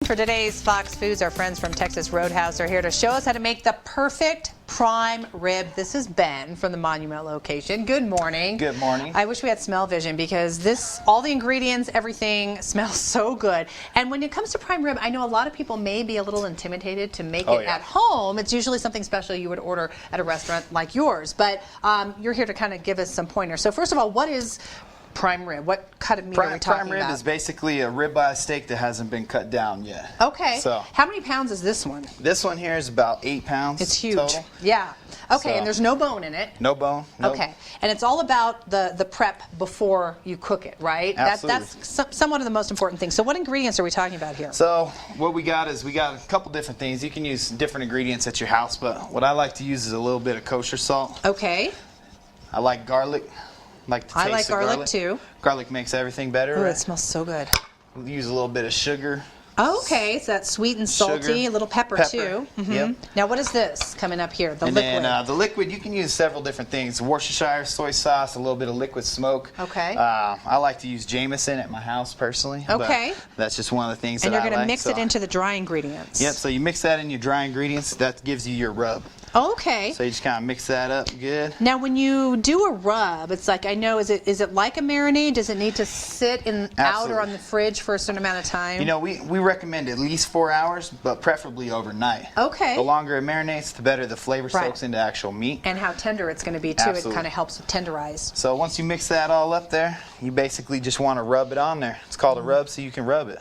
For today's Fox Foods, our friends from Texas Roadhouse are here to show us how to make the perfect prime rib. This is Ben from the Monument location. Good morning. Good morning. I wish we had smell vision because all the ingredients, everything smells so good. And when it comes to prime rib, I know a lot of people may be a little intimidated to make it at home. It's usually something special you would order at a restaurant like yours. But you're here to kind of give us some pointers. So first of all, what is prime rib? What cut of meat are we talking about? Prime rib is basically a ribeye steak that hasn't been cut down yet. Okay. So how many pounds is this one? This one here is about 8 pounds. It's huge. Total. Yeah. Okay, So, and there's no bone in it. No bone. Nope. Okay, and it's all about the prep before you cook it, right? Absolutely. That's somewhat of the most important thing. So what ingredients are we talking about here? So what we got is we got a couple different things. You can use different ingredients at your house, but what I like to use is a little bit of kosher salt. Okay. I like garlic. Like the taste I like of garlic too. Garlic makes everything better. Oh, right? it smells so good. We'll use a little bit of sugar. Okay, so that's sweet and salty, Sugar, a little pepper too. Mm-hmm. Yep. Now what is this coming up here? The And liquid. then the liquid, you can use several different things. Worcestershire soy sauce, a little bit of liquid smoke. Okay. I like to use Jameson at my house personally. Okay. But that's just one of the things and that you're I going to like, mix it into the dry ingredients. Yep, so you mix that in your dry ingredients. That gives you your rub. Okay. So you just kind of mix that up good. Now, when you do a rub, it's like, I know, is it like a marinade? Does it need to sit out or on the fridge for a certain amount of time? You know, we recommend at least 4 hours, but preferably overnight. Okay. The longer it marinates, the better the flavor soaks into actual meat. And how tender it's going to be, too. Absolutely. It kind of helps tenderize. So once you mix that all up there, you basically just want to rub it on there. It's called a rub so you can rub it.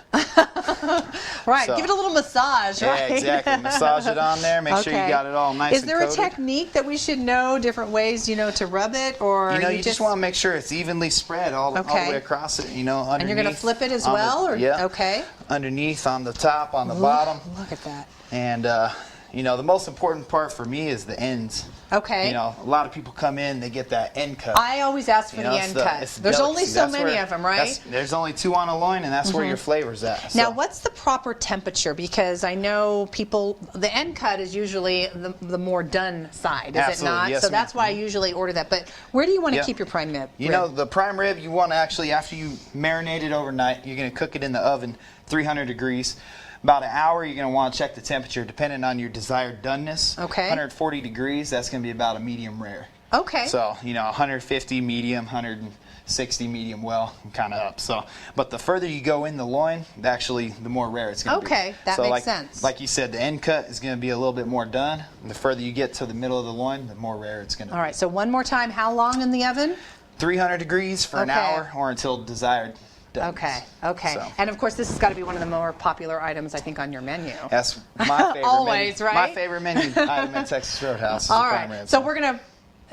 Right. So, give it a little massage, right? Yeah, exactly. Massage it on there. Make sure you got it all nice and coated. Is there a technique that we should know, different ways, to rub it? Or you just want to make sure it's evenly spread all the way across it, underneath. And you're going to flip it as well? Yeah. Okay. Underneath, on the top, on the bottom. Look at that. And, the most important part for me is the ends. Okay. A lot of people come in, they get that end cut. I always ask for the end cut. There's only so many of them, right? There's only 2 on a loin, and that's where your flavor's at. Now, what's the proper temperature? Because I know the end cut is usually the more done side, is it not? Yes, so that's why I usually order that. But where do you want to keep your prime rib? The prime rib, you want to actually, after you marinate it overnight, you're going to cook it in the oven, 300 degrees. About an hour, you're going to want to check the temperature depending on your desired doneness. Okay. 140 degrees, that's going to be about a medium rare. Okay. So, 150 medium, 160 medium well, kind of up. So, but the further you go in the loin, actually, the more rare it's going to be. Okay, that makes sense. Like you said, the end cut is going to be a little bit more done. And the further you get to the middle of the loin, the more rare it's going to be. All right, so one more time, how long in the oven? 300 degrees for an hour or until desired. Okay. So. And of course, this has got to be one of the more popular items, I think, on your menu. That's my favorite Always, menu. right? My favorite menu item at Texas Roadhouse is All the prime right. rib. So we're going to,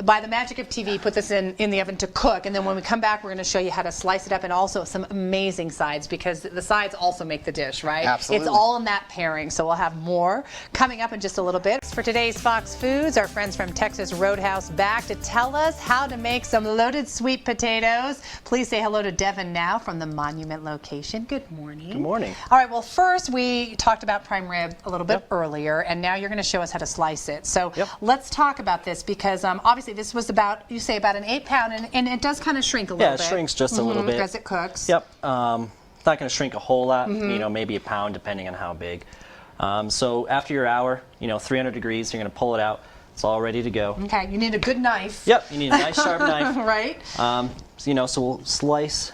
by the magic of TV, put this in the oven to cook, and then when we come back, we're going to show you how to slice it up, and also some amazing sides, because the sides also make the dish, right? Absolutely. It's all in that pairing, so we'll have more coming up in just a little bit. For today's Fox Foods, our friends from Texas Roadhouse back to tell us how to make some loaded sweet potatoes. Please say hello to Devon now from the Monument location. Good morning. Good morning. All right, well, first we talked about prime rib a little bit earlier, and now you're going to show us how to slice it. So let's talk about this, because obviously this was about an 8 pound, and it does kind of shrink a little bit. Yeah, it shrinks just a little bit. As it cooks. Yep. It's not going to shrink a whole lot, maybe a pound depending on how big. So after your hour, 300 degrees, you're going to pull it out. It's all ready to go. Okay, you need a good knife. Yep, you need a nice sharp knife. Right. So we'll slice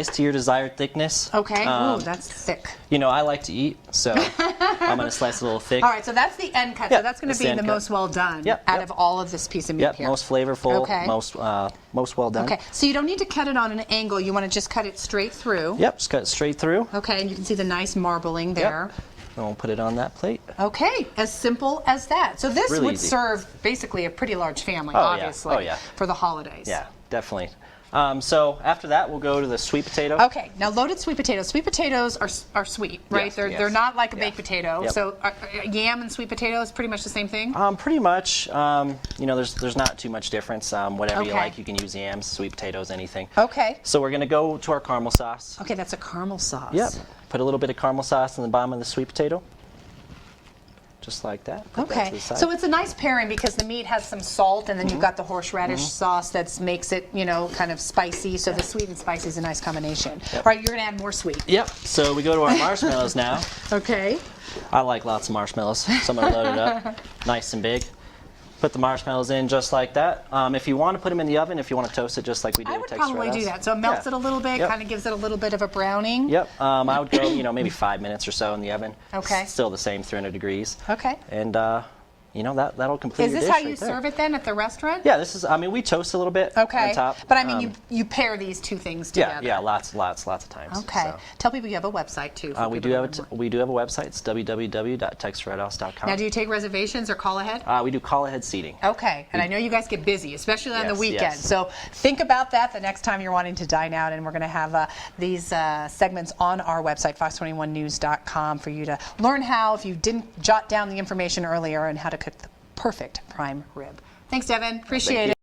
to your desired thickness. Okay. Ooh, that's thick. I like to eat, so I'm going to slice a little thick. All right, so that's the end cut. Yep, so that's going to be the most well done out of all of this piece of meat here. Most flavorful, most well done. Okay, so you don't need to cut it on an angle. You want to just cut it straight through. Yep, just cut it straight through. Okay, and you can see the nice marbling there. Yep. And we'll put it on that plate. Okay, as simple as that. So this really would easy. serve basically a pretty large family, obviously, for the holidays. Yeah, definitely. So after that, we'll go to the sweet potato. Okay, now loaded sweet potatoes. Sweet potatoes are sweet, right? Yes, they're not like a baked potato. Yep. So yam and sweet potato is pretty much the same thing? Pretty much. There's not too much difference. Whatever you like, you can use yams, sweet potatoes, anything. Okay. So we're going to go to our caramel sauce. Okay, that's a caramel sauce. Yep. Put a little bit of caramel sauce in the bottom of the sweet potato. just like that. Put that to Okay, the side. so it's a nice pairing because the meat has some salt, and then you've got the horseradish sauce that makes it, you know, kind of spicy. So the sweet and spicy is a nice combination. All right, you're gonna add more sweet. Yep. So we go to our marshmallows now. Okay. I like lots of marshmallows, so I'm gonna load it up, nice and big. Put the marshmallows in just like that. If you want to put them in the oven, if you want to toast it just like we do I at would Texas probably do Roadhouse. that. So it melts it a little bit, Yep. kind of gives it a little bit of a browning. Yep. I would go, you know, maybe 5 minutes or so in the oven. Okay. Still the same 300 degrees. Okay. And you know, that'll complete Is your this dish how you right there. serve it then at the restaurant? Yeah, this is. I mean, we toast a little bit Okay. on top. But I mean, you pair these two things together. Yeah, lots of times. Okay. So. Tell people you have a website too. for We people do to have learn more. we do have a website. It's www.texasroadhouse.com. Now, do you take reservations or call ahead? We do call ahead seating. Okay, and I know you guys get busy, especially on the Yes, weekend. yes. So think about that the next time you're wanting to dine out, and we're going to have these segments on our website, fox21news.com, for you to learn how, if you didn't jot down the information earlier, and how to cook the perfect prime rib. Thanks, Devon. Appreciate it.